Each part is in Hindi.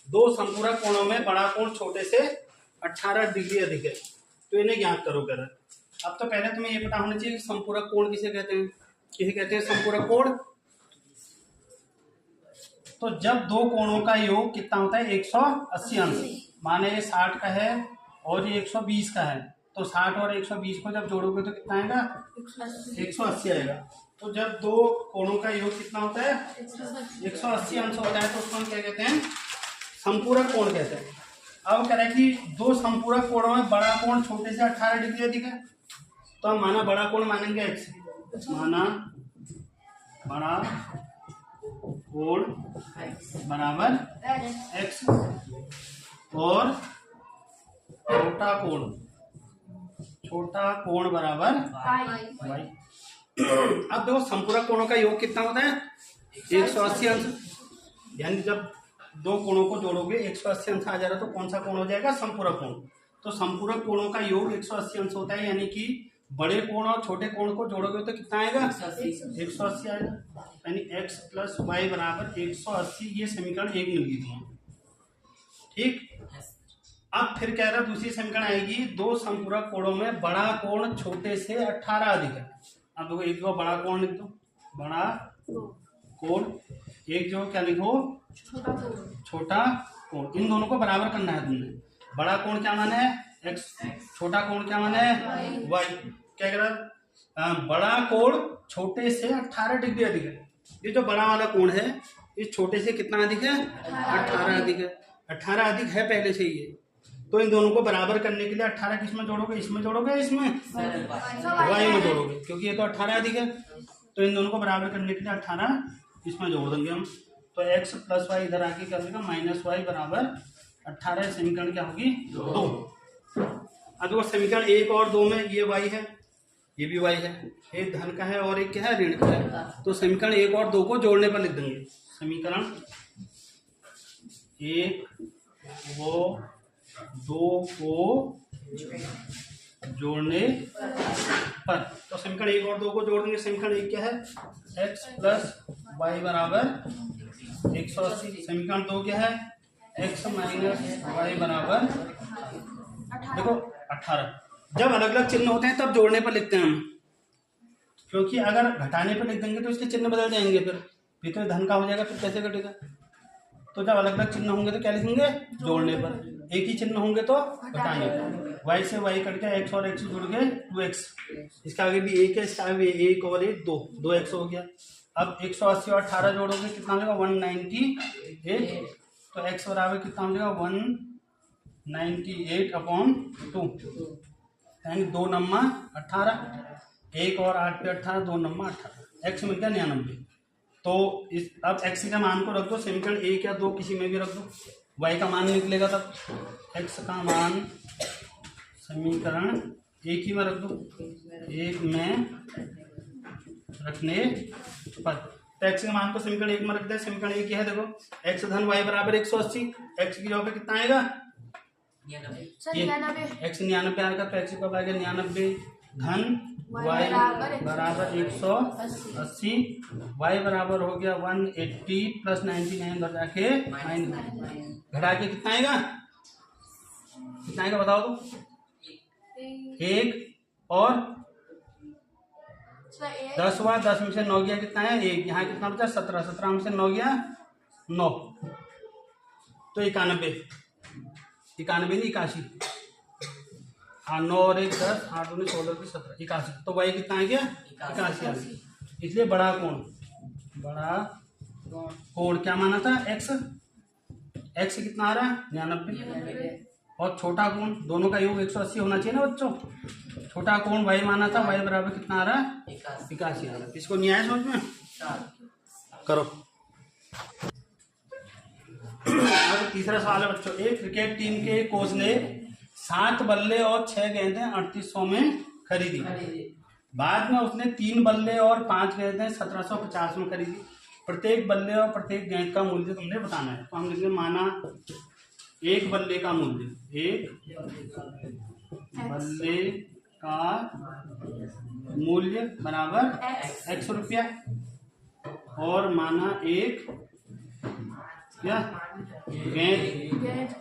दो संपूरक कोणों में बड़ा कोण छोटे से 18 डिग्री अधिक है, तो इन्हें ज्ञात करो कह रहा है। अब तो पहले तुम्हें ये पता होना चाहिए कि संपूरक कोण किसे कहते हैं। किसे कहते हैं संपूरक कोण? तो जब दो कोणों का योग कितना होता है 180 अंश, माने ये 60 का है और ये 120 का है, तो 60 और 120 को जब जोड़ोगे तो कितना आएगा 180 आएगा। तो जब दो कोणों का योग कितना होता है 180 अंश होता है तो उसको हम क्या कहते हैं संपूरक कोण कहते हैं। अब कह रहे हैं कि दो संपूरक कोणों में बड़ा कोण छोटे से 18 डिग्री अधिक है, तो हम माना बड़ा कोण मानेंगे x, माना बड़ा कोण बराबर x और छोटा कोण बराबर y। अब देखो संपूरक कोणों का योग कितना होता है 180 अंश, यानी जब दो कोणों को जोड़ोगे 180 अंश आ जा रहा तो कौन सा कोण हो जाएगा संपूरक कोण। तो संपूरक कोणों का योग 180 अंश होता है, यानी कि बड़े कोण और छोटे कोण को जोड़ोगे तो कितना आएगा 180 आएगा, यानी x प्लस वाई बराबर 180। ये समीकरण 1 मिल गई तुम्हें, ठीक। अब फिर कह रहा दूसरी समीकरण आएगी दो संपूरक कोणों में बड़ा कोण छोटे से 18 अधिक है। अब देखो एक जो बड़ा कोण लिख दो, बड़ा कोण, एक जो क्या लिखो छोटा कोण, इन दोनों को बराबर करना है तुमने। बड़ा कोण क्या माने है x, छोटा कोण क्या माने है y। क्या कह रहा बड़ा कोण छोटे से 18 डिग्री अधिक है। ये जो बड़ा वाला कोण है इस छोटे से कितना अधिक है 18 अधिक है, 18 अधिक है पहले से ही। तो इन दोनों को बराबर करने के लिए 18 किसमें जोड़ोगे, इसमें जोड़ोगे इसमें y में जोड़ोगे, क्योंकि ये तो 18 अधिक है। तो इन दोनों को बराबर करने के लिए 18 इसमें जोड़ देंगे हम, तो x प्लस वाई इधर आके कर देगा माइनस वाई बराबर 18। समीकरण क्या होगी 2। अब देखो समीकरण 1 और 2 में ये y है ये भी y है, एक धन का है और एक क्या है ऋण का है। तो समीकरण 1 और 2 को जोड़ने पर लिख देंगे, समीकरण 1 वो 2 को जोड़ने पर, तो समीकरण 1 और 2 को जोड़ देंगे। समीकरण 1 क्या है x प्लस वाई बराबर 180। समीकरण 2 क्या है x माइनस वाई बराबर देखो 18। जब अलग अलग चिन्ह होते हैं तब जोड़ने पर लिखते हैं हम, क्योंकि अगर घटाने पर लिख देंगे तो इसके चिन्ह बदल जाएंगे, फिर तो धन का हो जाएगा, फिर कैसे घटेगा। तो जब अलग अलग चिन्ह होंगे तो क्या लिखेंगे जोड़ने पर, एक ही चिन्ह होंगे तो घटाने पर। y से y कट गया, x और x जुड़ गए 2x, इसका आगे भी 1 है, इसका आगे भी 1 और 1 2x हो गया। अब 180 और 18 जोड़ोगे कितना हो जाएगा 198, तो x बराबर कितना हो जाएगा 198/2, यानी 2 नम्मा 18, 1 और 8 पे 18, 2 नम्मा 18, x मिल गया 99। तो इस अब x का मान को रख दो समीकरण 1 या 2 किसी में भी रख दो, y का मान निकलेगा तब। x का मान समीकरण 1 ही में रख दो, 1 में रखने पर, तो x के मान को समीकरण 1 में रख दे। समीकरण 1 है देखो x धन y बराबर 180, x की जगह पे कितना आएगा x 99 आएगा, तो x को आएगा 99 धन y बराबर 180, y बराबर हो गया 180 प्लस 99 घटा के घटा के कितना आएगा बताओ तो 1 और 10 हुआ, 10 में से 9 गया कितना है 1, यहाँ कितना बचा 17, 17 में से 9 गया 9, तो 91 नहीं 81, हाँ 9 और 1 10, 8 19 16 17 81, तो वही कितना आ गया 81 आ गया। इसलिए बड़ा कोण क्या माना था x कितना आ रहा है 99, और छोटा कोण दोनों का योग 180 होना चाहिए ना बच्चों। छोटा कोण y माना था, y बराबर कितना आ रहा है 81 आ रहा है। इसको न्याय समझ में करो। अब तीसरा सवाल है बच्चों, एक क्रिकेट टीम के कोच ने 7 बल्ले और 6 गेंदें 3800 में खरीदी, बाद में उसने 3 बल्ले और 5 गेंदें 1750 में खरीदी। प्रत्येक बल्ले और प्रत्येक गेंद का मूल्य तुमने बताना है। तो हम लिखेंगे माना एक बल्ले का मूल्य, एक बल्ले का मूल्य बराबर x रुपया, और माना एक क्या गेंद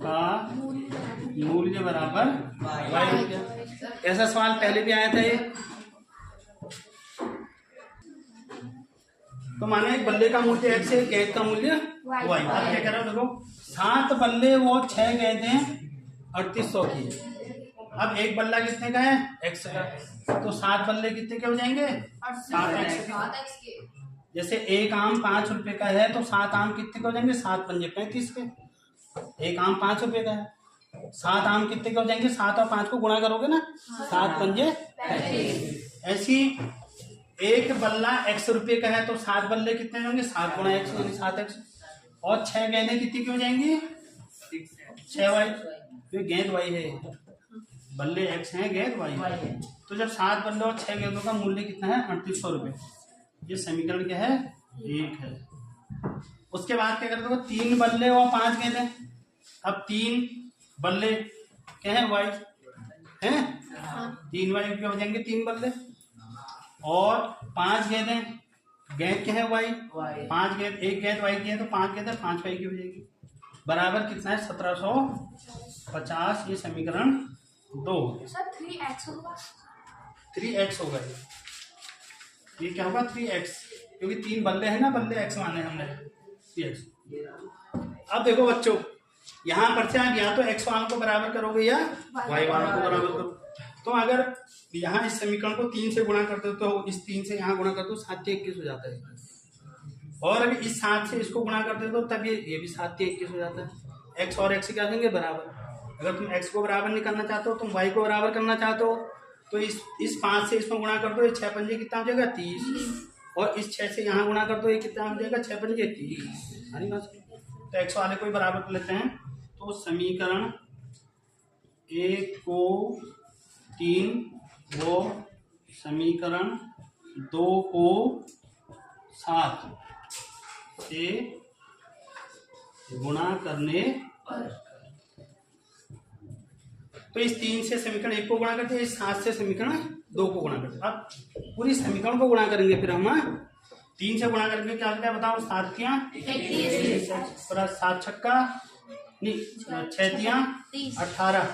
का मूल्य बराबर y। ऐसा सवाल पहले भी आया था ये। तो माना एक बल्ले का मूल्य x है, गेंद का मूल्य y। अब क्या कह रहा हूं देखो, 7 बल्ले वो 6 गेंदें 3800 की। अब एक बल्ला कितने का है, x का, तो 7 बल्ले कितने के हो जाएंगे, 7x के। जैसे एक आम 5 रुपए का है तो 7 आम कितने के हो जाएंगे, 7 पंजे 35 के। एक आम 5 रुपए का है, 7 आम कितने के हो जाएंगे, 7 और 5 को गुणा करोगे ना, 7 पंजे 35। ऐसी एक बल्ला x रुपए का है तो 7 बल्ले कितने होंगे, 7 गुणा x यानी 7x। और 6 गेंदें कितनी की हो जाएंगी, 6y। तो गेंद y है, बल्ले x हैं, गेंद y है। तो जब 7 बल्ले और 6 गेंदों का मूल्य कितना है, 3800 रुपए। ये समीकरण क्या है, 1 है। उसके बाद क्या करते हो, 3 बल्ले और 5 गेंदें। अब 3 बल्ले क्या है, y है, 3y के हो जाएंगे 3 बल्ले। और 5 गेंदें, गेंद क्या है y, 5 गेंद, एक गेंद y की है तो 5 गेंदें 5y की हो जाएगी। बराबर कितना है, 1750। ये समीकरण 2। 3x होगा, 3x होगा। ये क्या होगा, 3x, क्योंकि 3 बल्ले हैं ना, बल्ले x माने हमने 3x। अब देखो बच्चों, यहां पर से आप या तो x वालों को बराबर करोगे या y वालों को बराबर करो। तो अगर यहाँ इस समीकरण को 3 से गुणा करते हो तो इस 3 से यहाँ गुणा करते हो 7 से 21 हो जाता है। और अभी इस 7 से इसको गुणा करते हो तो तब ये भी 7 से 21 हो जाता है। x और x क्या देंगे, बराबर। अगर तुम x को बराबर नहीं करना चाहते हो, तुम y को बराबर करना चाहते हो, तो इस 5 से इसमें गुणा कर दो, ये 6 पंजे कितना हो जाएगा, 30। और इस 6 से यहाँ गुणा कर दो, ये कितना हो जाएगा, 6 पंजे 30। तो x वाले को ही बराबर कर लेते हैं। तो समीकरण 1 को 3 वो समीकरण 2 को 7 से गुणा करने पर, तो इस 3 से समीकरण 1 को गुणा करते हैं, इस 7 से समीकरण 2 को गुणा करते हैं। अब पूरी समीकरण को गुणा करेंगे, फिर हम 3 से गुणा करके क्या क्या बताओ, 7 तियां 7 छक्का नहीं 6 तियां 18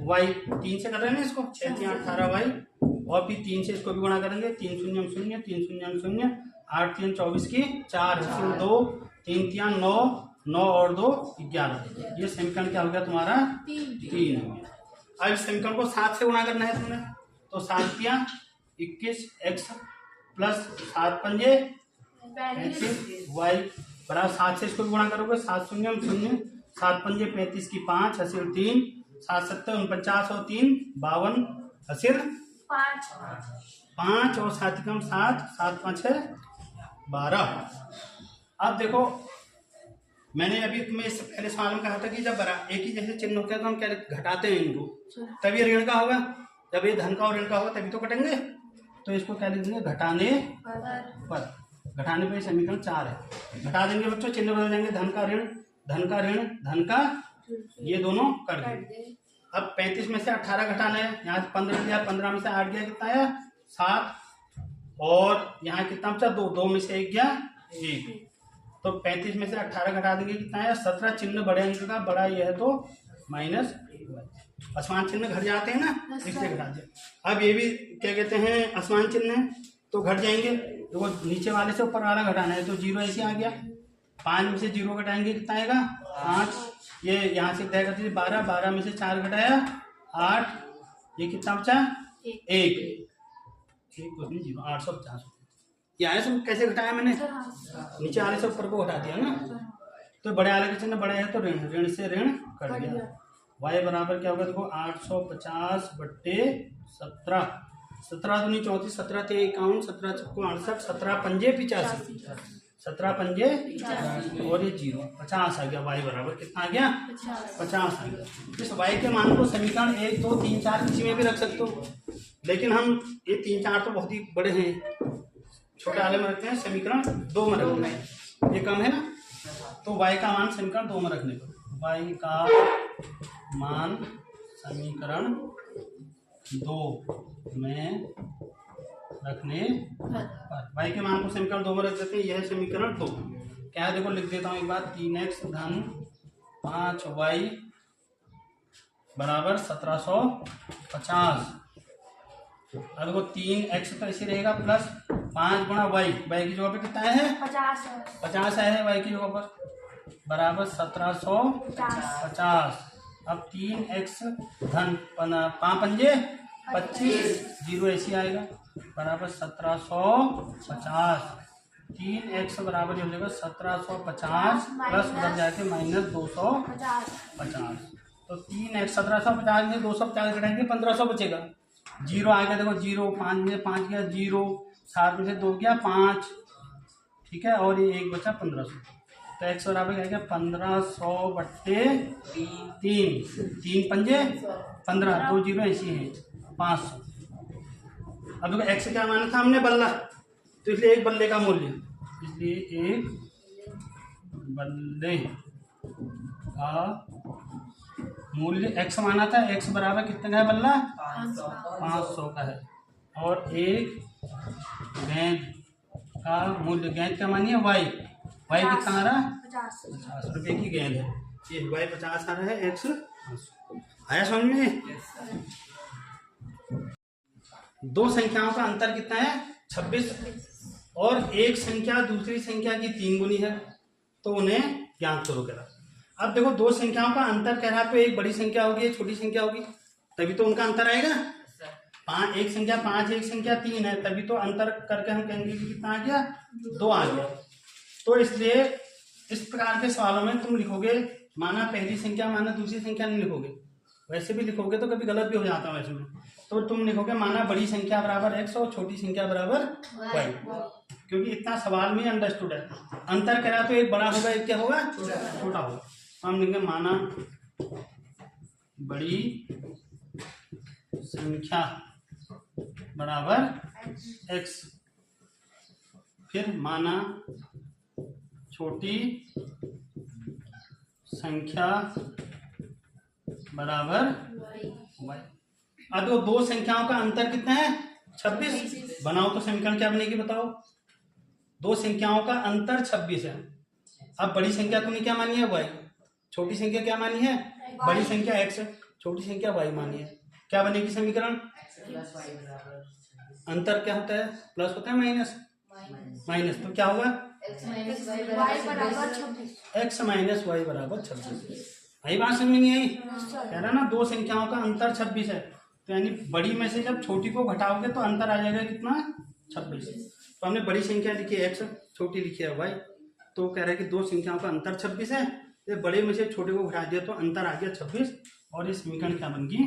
y। 3 से कर रहे हैं इसको, 6 तियां 18 y। और फिर 3 से इसको भी गुणा करेंगे, 3 शून्य 0, 3 शून्य 0, 8 3 24 की 4, 2 3 तियां 9, 9 और 2 11। ये समीकरण क्या हो गया तुम्हारा, 3 हो गया। अब इस समीकरण को 7 से गुणा करना है तुमने, तो 7 तियां 21 x प्लस 7 पंजे 35 y बराबर 7 से इसको भी गुणा करोगे, 7 शून्य 0, 7 पंजे 35 की 5, हसील 3, 7 7 49 और 3 52, हसील 5 और 7 कम 7, 7 5 है 12। अब देखो, मैंने अभी तुम्हें इससे पहले सवाल में कहा था कि जब एक ही जैसे चिन्ह होते हैं तो हम क्या घटाते हैं इनको, तब ये ऋण का होगा। जब ये धन का और ऋण का होगा तभी तो कटेंगे। तो इसको क्या लिखेंगे, घटाने पर। घटाने पर समीकरण 4 है। घटा देंगे बच्चों, चिन्ह बदल जाएंगे, धन का ऋण, धन का ऋण, धन का, ये दोनों कर देंगे। अब 35 में से 18 घटाना है, यहाँ 15 दिया, 15 में से 8 गया, कितना आया 7। और यहाँ कितना बचा, 2 में से 1 गया 1। तो 35 में से 18 घटा देंगे, कितना आया 17। चिन्ह बड़े अंक का बड़ा ये है तो माइनस, असमान चिन्ह घट जाते हैं ना, इससे घटा दिया। अब ये भी क्या कहते हैं, असमान चिन्ह है तो घट जाएंगे। तो वो नीचे वाले से ऊपर वाला घटाना है, तो 0 ऐसे आ गया। 5 में से 0 घटाएंगे, कितना आएगा 5। ये यहाँ से तय करते 12, 12 में से 4 घटाया 8, ये कितना बचा 1, 850। ये आया सब कैसे घटाया मैंने, नीचे वाले से ऊपर को घटा दिया ना। तो बड़े वाले का चिन्ह बड़ा है तो ऋण, ऋण से ऋण कट गया। y बराबर क्या होगा, देखो 850 बट्टे 17, 17 दूनी 34, 17 ते 51, 17 चक्को 68, 17 पंजे 85, 17 पंजे और ये 0, 50 आ गया। y बराबर कितना आ गया, 50 आ गया। इस y के मान को समीकरण 1 2 3 4 किसी में भी रख सकते हो, लेकिन हम ये 3 4 तो बहुत ही बड़े हैं, छोटे वाले में रखते हैं, समीकरण 2 में रखना है, ये कम है ना। तो y का मान समीकरण 2 में रखने पर, y का मान समीकरण 2 में रखने पर, y के मान को समीकरण 2 में रख देते हैं। यह समीकरण 2 क्या है देखो लिख देता हूँ एक बार, 3x धन 5y बराबर 1750। अब देखो 3x तो ऐसे रहेगा प्लस 5 गुणा y की जगह पे कितना है 50 है y की जगह पर बराबर 1750। अब 3x धन 5 पंजे 25 जीरो ऐसे आएगा बराबर 1750। 3x बराबर हो जाएगा 1750 प्लस उधर जाके माइनस 250। तो 3x 1750 में 250 घटाएंगे 1500 बचेगा। जीरो आ गया देखो, जीरो 5 में 5 गया जीरो, 7 में से 2 गया 5, ठीक है, और ये 1 बचा 1500। तो x बराबर क्या गया 1500 बट्टे 3 पंजे 15, 2 जीरो ऐसी है 500। अब देखो x क्या माना था हमने बल्ला, तो इसलिए एक बल्ले का मूल्य, इसलिए एक बल्ले का मूल्य x माना था। x बराबर कितने का है बल्ला 500 का है। और एक गेंद का मूल्य, गेंद का मानिए y कितना आ रहा है 50 रुपये की गेंद है, ये y 50 आ रहा है, x आया समझ में। दो संख्याओं का अंतर कितना है 26 और एक संख्या दूसरी संख्या की 3 गुनी है, तो उन्हें ज्ञात करो कह रहा। अब देखो दो संख्याओं का अंतर कह रहा है, तो एक बड़ी संख्या होगी एक छोटी संख्या होगी, तभी तो उनका अंतर आएगा। एक संख्या 5 एक संख्या 3 है, तभी तो अंतर करके हम कहेंगे कि कितना आ गया 2 आ गया। तो इसलिए इस प्रकार के सवालों में तुम लिखोगे माना पहली संख्या माना दूसरी संख्या नहीं लिखोगे, वैसे भी लिखोगे तो कभी गलत भी हो जाता है वैसे में। तो तुम लिखोगे माना बड़ी संख्या बराबर x और छोटी संख्या बराबर y, क्योंकि इतना सवाल में अंडरस्टूड है। अंतर करा तो एक बड़ा होगा एक क्या होगा छोटा होगा। तो हम लिखेंगे माना बड़ी संख्या बराबर x, फिर माना छोटी संख्या बराबर y। अब दो संख्याओं का अंतर कितना है 26, बनाओ तो समीकरण क्या बनेगी बताओ। दो संख्याओं का अंतर 26 है। अब बड़ी संख्या तुमने क्या मानी है y, छोटी संख्या क्या मानी है बड़ी संख्या x, छोटी संख्या y मानी है। क्या बनेगी समीकरण, अंतर क्या होता है प्लस होता है माइनस, तो क्या होगा x माइनस y बराबर 26। यही बात समझ में नहीं आई, कह रहा ना दो संख्याओं का अंतर 26 है, तो यानी बड़ी में से जब छोटी को घटाओगे तो अंतर आ जाएगा कितना 26। तो हमने बड़ी संख्या लिखी है x, छोटी लिखी है y, तो कह रहा है कि दो संख्याओं का अंतर 26 है, तो बड़े में से छोटे को घटा दिया तो अंतर आ गया 26, और इस समीकरण क्या बन गई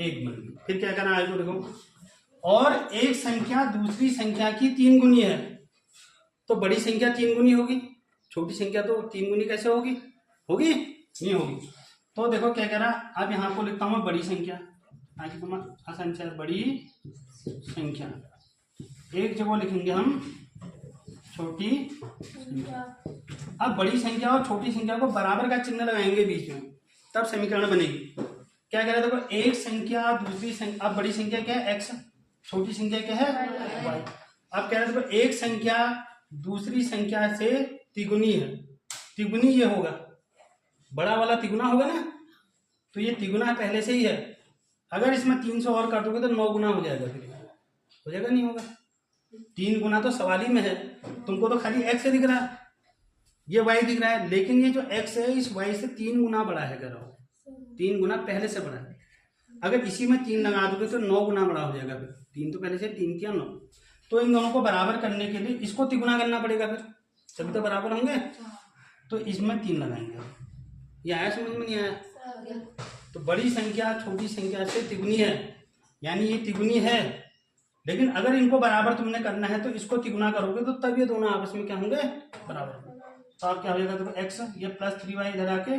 1 बन गई। फिर क्या करना है देखो, और एक संख्या दूसरी संख्या की 3 गुनी है, तो बड़ी संख्या 3 गुनी होगी, छोटी संख्या तो 3 गुनी कैसे होगी नहीं होगी। तो देखो क्या कह रहा, अब यहाँ को लिखता हूँ बड़ी संख्या, ताकि तुम आसान से बड़ी संख्या, एक जगह लिखेंगे हम छोटी संख्या। अब बड़ी संख्या और छोटी संख्या को बराबर का चिन्ह लगाएंगे बीच में, तब समीकरण बनेगी। क्या कह रहा है देखो, एक संख्या दूसरी संख्या, अब बड़ी संख्या क्या है x, छोटी संख्या क्या है y। अब कह रहे देखो एक संख्या दूसरी संख्या से तिगुनी है, तिगुनी ये होगा बड़ा वाला तिगुना होगा ना, तो ये तिगुना पहले से ही है। अगर इसमें 300 और काटोगे तो 9 गुना हो जाएगा, फिर हो जाएगा नहीं होगा, 3 गुना तो सवाल ही में है। तुमको तो खाली x दिख रहा है, ये y दिख रहा है, लेकिन ये जो x है इस y से 3 गुना बड़ा है, कह रहा हूँ 3 गुना पहले से बड़ा है। अगर इसी में 3 लगा दोगे तो 9 गुना बड़ा हो जाएगा, फिर 3 तो पहले से 3 क्या 9। तो इन दोनों को बराबर करने के लिए इसको तिगुना करना पड़ेगा, फिर तभी तो बराबर होंगे। तो इसमें 3 लगाएंगे। ये आया समझ में नहीं आया? तो बड़ी संख्या छोटी संख्या से तिगुनी है, यानी ये तिगुनी है, लेकिन अगर इनको बराबर तुमने करना है तो इसको तिगुना करोगे तो तब ये दोनों आपस में क्या होंगे बराबर। तो आप क्या हो जाएगा, देखो x ये प्लस 3y इधर आके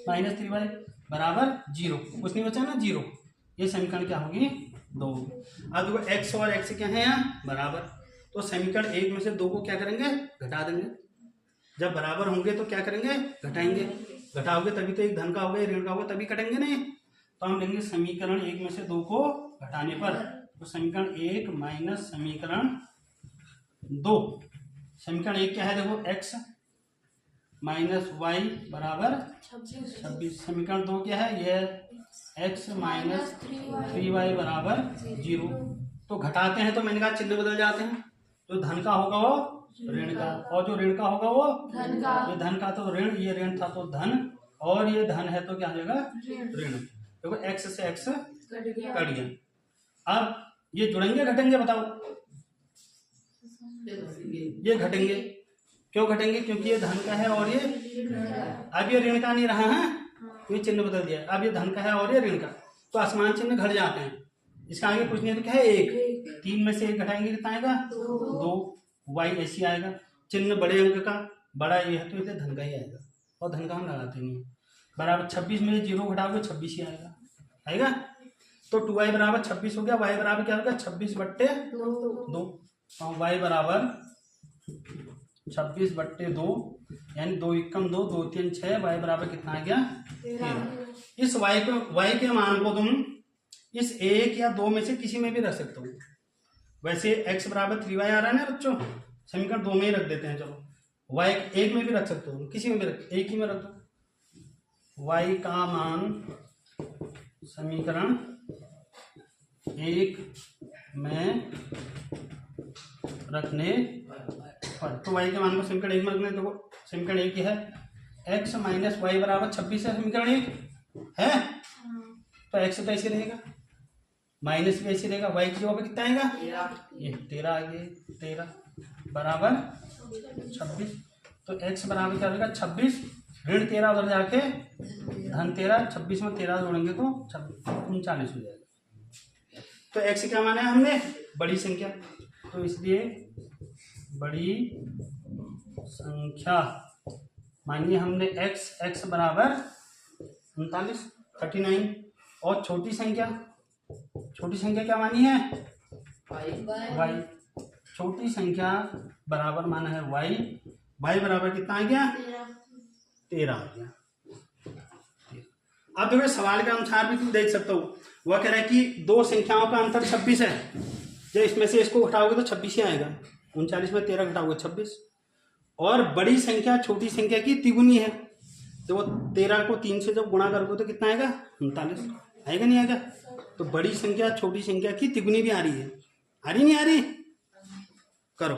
माइनस 3y बराबर 0, कुछ नहीं बचा ना 0। ये समीकरण क्या होगी 2। अब देखो x और x क्या है यहाँ बराबर, तो समीकरण 1 में से 2 को क्या करेंगे घटा देंगे। जब बराबर होंगे तो क्या करेंगे घटाएंगे, घटाओगे तभी तो एक धन का होगा एक ऋण का होगा, तभी कटेंगे नहीं। तो हम लेंगे समीकरण 1 में से 2 को घटाने पर, तो समीकरण 1 माइनस समीकरण 2, समीकरण 1 क्या है देखो, x माइनस वाई बराबर 26। समीकरण 2 क्या है, ये x माइनस 3y बराबर 0। तो घटाते हैं तो मैंने कहा चिन्ह बदल जाते हैं, जो धन का होगा वो ऋण का, और जो ऋण का होगा वो धन का। ये धन का तो ऋण, ये ऋण था तो धन, और ये धन है तो क्या हो जाएगा ऋण। देखो x से x कट गया। अब ये जुड़ेंगे घटेंगे बताओ, ये घटेंगे। क्यों घटेंगे, क्योंकि ये धन का है और ये, अब ये ऋण का नहीं रहा है, ये चिन्ह बदल दिया। अब ये धन का है और ये ऋण का, तो आसमान चिन्ह घट जाते हैं। इसका आगे कुछ नहीं तो क्या है 1, 3 में से 1 घटाएंगे कितना आएगा 2, y ऐसी आएगा। चिन्ह बड़े अंक का, बड़ा ये है तो इसे धन का ही आएगा, और धन का हम लगाते नहीं है। बराबर 26 में 0 घटाओगे 26 ही आएगा। तो 2y बराबर 26 हो गया, y बराबर क्या होगा 26/2, और y बराबर 26/2, यानी 2 एकम 2, 2 3 6, y बराबर कितना आ गया 13। इस y के मान को तुम इस 1 या 2 में से किसी में भी रख सकते हो। वैसे x बराबर 3y आ रहा है ना बच्चों, समीकरण 2 में ही रख देते हैं। चलो y 1 में भी रख सकते हो, किसी में भी रख, एक ही में रख दो। y का मान समीकरण 1 में रखने पर, तो y के मान को समीकरण 1 में रखने। देखो समीकरण 1 है x माइनस वाई बराबर 26 है, समीकरण 1 है, तो x तो ऐसे रहेगा, माइनस भी ऐसे रहेगा, y की जगह पे कितना आएगा ये 13 आ गया, 13 बराबर 26। तो x बराबर क्या होगा 26, ऋण 13 उधर जाके धन 13, 26 में 13 जोड़ेंगे तो 39 हो जाएगा। तो x क्या माना है हमने, बड़ी संख्या, तो इसलिए बड़ी संख्या मानिए हमने x बराबर 39। और छोटी संख्या क्या मानी है y। छोटी संख्या बराबर माना है y बराबर कितना आ गया 13 आ गया। अब देखो सवाल के अनुसार भी तुम देख सकते हो, वह कह रहा है कि दो संख्याओं का अंतर 26 है, जब इसमें से इसको घटाओगे तो 26 ही आएगा। 39 में 13 घटाओगे 26, और बड़ी संख्या छोटी संख्या की तिगुनी है, तो वो 13 को 3 से जब गुणा करोगे तो कितना आएगा 39 आएगा, नहीं आएगा। तो बड़ी संख्या छोटी संख्या की तिगुनी भी आ रही है, आ रही नहीं आ रही, करो।